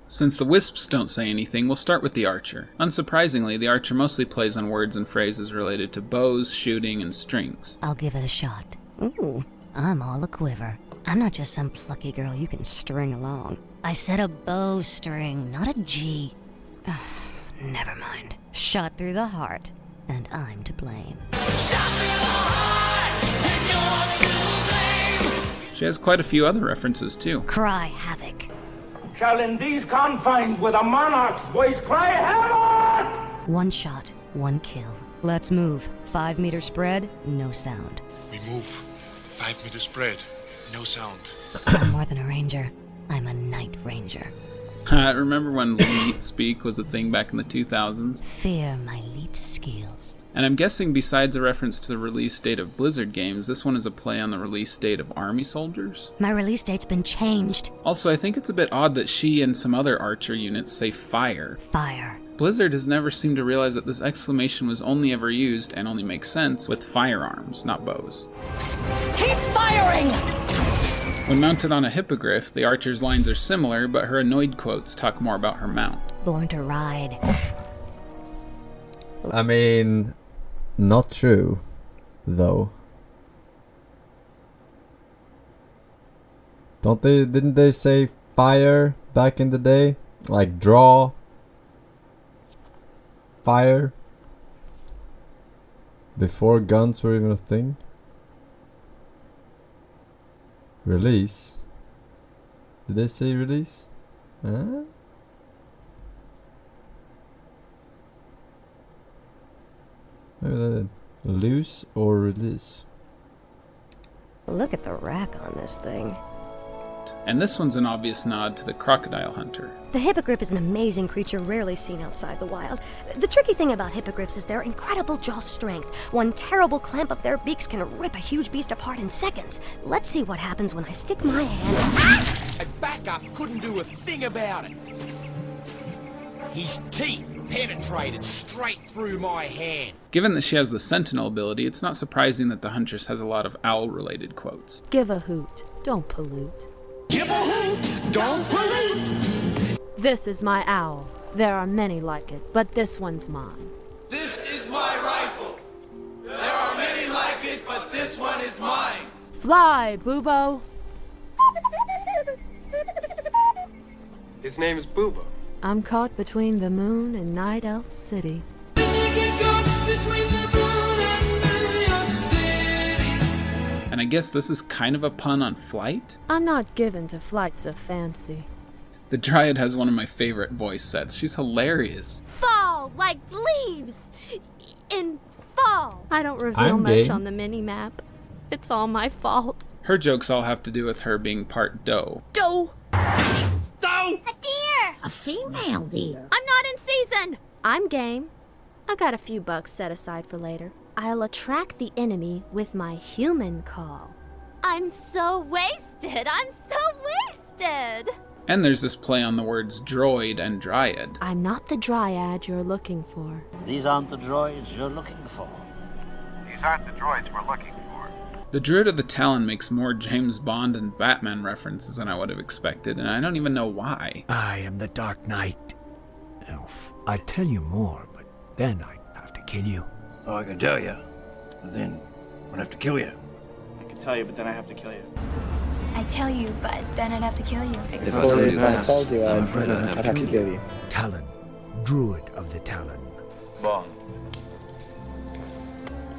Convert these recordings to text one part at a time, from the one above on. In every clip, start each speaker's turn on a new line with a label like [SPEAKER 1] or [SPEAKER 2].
[SPEAKER 1] Since the wisps don't say anything, we'll start with the archer. Unsurprisingly, the archer mostly plays on words and phrases related to bows, shooting, and strings.
[SPEAKER 2] I'll give it a shot. Ooh, I'm all a quiver. I'm not just some plucky girl you can string along. I said a bowstring, not a G. Never mind. Shot through the heart, and I'm to blame.
[SPEAKER 1] She has quite a few other references, too.
[SPEAKER 2] Cry havoc.
[SPEAKER 3] Shall in these confines with a monarch's voice cry havoc!
[SPEAKER 2] One shot, one kill. Let's move. 5 meter spread, no sound.
[SPEAKER 4] We move. 5 meter spread, no sound.
[SPEAKER 2] I'm more than a ranger. I'm a night ranger.
[SPEAKER 1] Remember when leet speak was a thing back in the 2000s?
[SPEAKER 2] Fear my leet skills.
[SPEAKER 1] And I'm guessing besides a reference to the release date of Blizzard games, this one is a play on the release date of Army Soldiers.
[SPEAKER 2] My release date's been changed.
[SPEAKER 1] Also, I think it's a bit odd that she and some other Archer units say fire.
[SPEAKER 2] Fire.
[SPEAKER 1] Blizzard has never seemed to realize that this exclamation was only ever used, and only makes sense, with firearms, not bows.
[SPEAKER 5] Keep firing!
[SPEAKER 1] When mounted on a hippogriff, the Archer's lines are similar, but her annoyed quotes talk more about her mount.
[SPEAKER 2] Born to ride.
[SPEAKER 6] I mean, not true, though. Didn't they say fire back in the day? Like draw? Fire? Before guns were even a thing? Release? Did they say release? Huh? Maybe they did. Loose or release?
[SPEAKER 7] Look at the rack on this thing.
[SPEAKER 1] And this one's an obvious nod to the crocodile hunter.
[SPEAKER 7] The hippogriff is an amazing creature rarely seen outside the wild. The tricky thing about hippogriffs is their incredible jaw strength. One terrible clamp of their beaks can rip a huge beast apart in seconds. Let's see what happens when I stick my hand...
[SPEAKER 8] A backup couldn't do a thing about it. His teeth penetrated straight through my hand.
[SPEAKER 1] Given that she has the sentinel ability, it's not surprising that the huntress has a lot of owl-related quotes.
[SPEAKER 5] Give a hoot, don't pollute.
[SPEAKER 3] Give a hoot, don't pollute!
[SPEAKER 5] This is my owl. There are many like it, but this one's mine.
[SPEAKER 9] This is my rifle. There are many like it, but this one is mine.
[SPEAKER 5] Fly, Boobo!
[SPEAKER 10] His name is Boobo.
[SPEAKER 5] I'm caught between the moon and Night Elf City.
[SPEAKER 1] And I guess this is kind of a pun on flight?
[SPEAKER 5] I'm not given to flights of fancy.
[SPEAKER 1] The Dryad has one of my favorite voice sets. She's hilarious.
[SPEAKER 11] Fall like leaves in fall.
[SPEAKER 5] I don't reveal much on the mini-map. It's all my fault.
[SPEAKER 1] Her jokes all have to do with her being part doe.
[SPEAKER 5] Doe!
[SPEAKER 11] A deer!
[SPEAKER 12] A female deer.
[SPEAKER 11] I'm not in season!
[SPEAKER 5] I'm game. I got a few bucks set aside for later. I'll attract the enemy with my human call.
[SPEAKER 11] I'm so wasted! I'm so wasted!
[SPEAKER 1] And there's this play on the words droid and dryad.
[SPEAKER 5] I'm not the dryad you're looking for.
[SPEAKER 12] These aren't the droids you're looking for.
[SPEAKER 10] These aren't the droids we're looking for.
[SPEAKER 1] The Druid of the Talon makes more James Bond and Batman references than I would have expected, and I don't even know why.
[SPEAKER 13] I am the Dark Knight. Elf, I'd tell you more, but then I'd have to kill you.
[SPEAKER 14] Oh, I can tell you, but then I'd have to kill you.
[SPEAKER 10] I can tell you, but then I have to kill you.
[SPEAKER 15] I tell you, but then I'd have to kill you.
[SPEAKER 14] If I told you, I'd have to kill you.
[SPEAKER 13] Talon, Druid of the Talon.
[SPEAKER 10] Bond.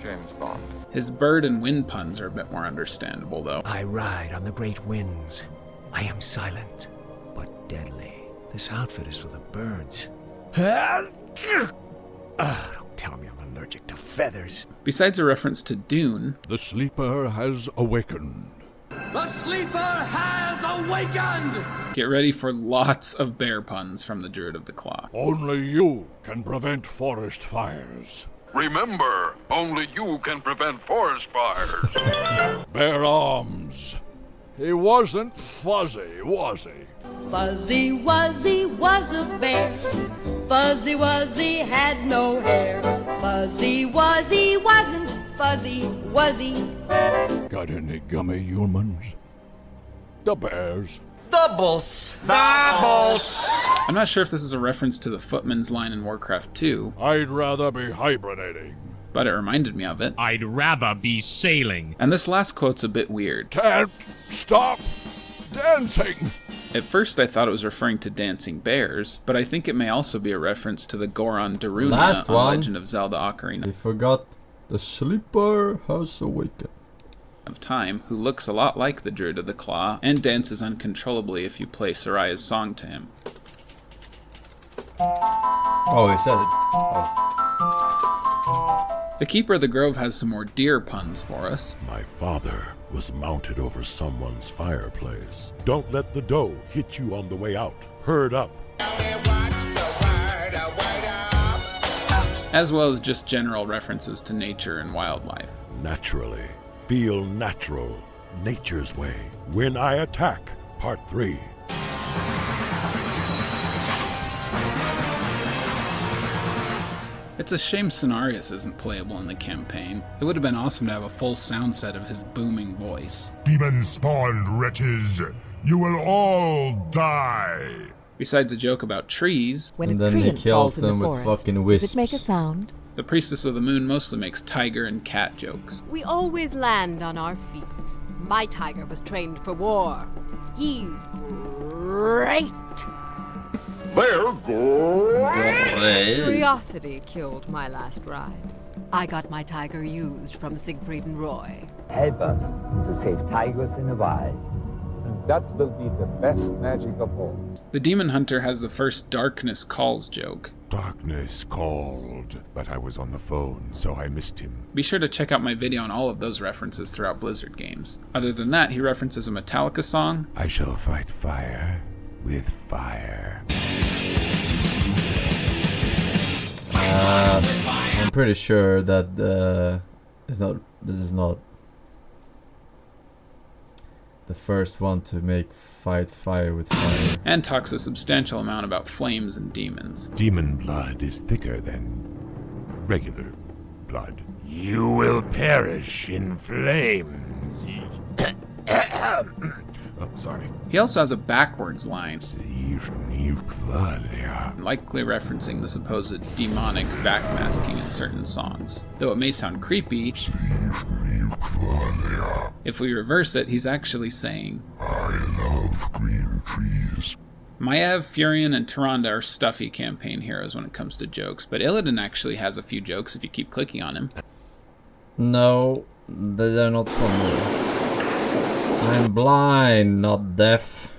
[SPEAKER 10] James Bond.
[SPEAKER 1] His bird and wind puns are a bit more understandable, though.
[SPEAKER 13] I ride on the great winds. I am silent, but deadly. This outfit is for the birds. Don't tell me I'm allergic to feathers.
[SPEAKER 1] Besides a reference to Dune,
[SPEAKER 16] the sleeper has awakened.
[SPEAKER 9] The sleeper has awakened!
[SPEAKER 1] Get ready for lots of bear puns from the Druid of the Claw.
[SPEAKER 16] Only you can prevent forest fires.
[SPEAKER 17] Remember, only you can prevent forest fires.
[SPEAKER 16] Bear arms. He wasn't fuzzy, was he?
[SPEAKER 18] Fuzzy Wuzzy was a bear. Fuzzy Wuzzy had no hair. Fuzzy Wuzzy wasn't fuzzy wuzzy.
[SPEAKER 16] Got any gummy humans? The bears.
[SPEAKER 8] Doubles.
[SPEAKER 1] I'm not sure if this is a reference to the footman's line in Warcraft 2.
[SPEAKER 16] I'd rather be hibernating.
[SPEAKER 1] But it reminded me of it.
[SPEAKER 19] I'd rather be sailing.
[SPEAKER 1] And this last quote's a bit weird.
[SPEAKER 16] Can't stop dancing.
[SPEAKER 1] At first I thought it was referring to dancing bears, but I think it may also be a reference to the Goron Darunia on Legend of Zelda Ocarina
[SPEAKER 6] We forgot the sleeper has awakened.
[SPEAKER 1] of Time, who looks a lot like the Druid of the Claw, and dances uncontrollably if you play Soraya's song to him.
[SPEAKER 6] Oh, he said it. Oh.
[SPEAKER 1] The Keeper of the Grove has some more deer puns for us.
[SPEAKER 20] My father was mounted over someone's fireplace. Don't let the dough hit you on the way out. Herd up.
[SPEAKER 1] As well as just general references to nature and wildlife.
[SPEAKER 20] Naturally. Feel natural. Nature's way. When I attack. Part 3.
[SPEAKER 1] It's a shame Cenarius isn't playable in the campaign. It would have been awesome to have a full sound set of his booming voice.
[SPEAKER 21] Demon-spawned wretches, you will all die.
[SPEAKER 1] Besides a joke about trees,
[SPEAKER 6] and then he kills them with fucking wisps.
[SPEAKER 22] Does it make a sound?
[SPEAKER 1] The Priestess of the Moon mostly makes tiger and cat jokes.
[SPEAKER 23] We always land on our feet. My tiger was trained for war. He's great.
[SPEAKER 17] They're great.
[SPEAKER 23] Curiosity killed my last ride. I got my tiger used from Siegfried and Roy.
[SPEAKER 24] Help us to save tigers in the wild. And that will be the best magic of all.
[SPEAKER 1] The Demon Hunter has the first Darkness Calls joke.
[SPEAKER 20] Darkness called, but I was on the phone, so I missed him.
[SPEAKER 1] Be sure to check out my video on all of those references throughout Blizzard games. Other than that, he references a Metallica song.
[SPEAKER 20] I shall fight fire with fire.
[SPEAKER 6] I'm pretty sure that this is not the first one to make fight fire with fire.
[SPEAKER 1] And talks a substantial amount about flames and demons.
[SPEAKER 20] Demon blood is thicker than regular blood.
[SPEAKER 8] You will perish in flames.
[SPEAKER 20] Oh, sorry.
[SPEAKER 1] He also has a backwards line, likely referencing the supposed demonic backmasking in certain songs. Though it may sound creepy, if we reverse it, he's actually saying,
[SPEAKER 21] I love green trees.
[SPEAKER 1] Maiev, Furion, and Tyrande are stuffy campaign heroes when it comes to jokes, but Illidan actually has a few jokes if you keep clicking on him.
[SPEAKER 6] No, they're not funny. I'm blind, not deaf.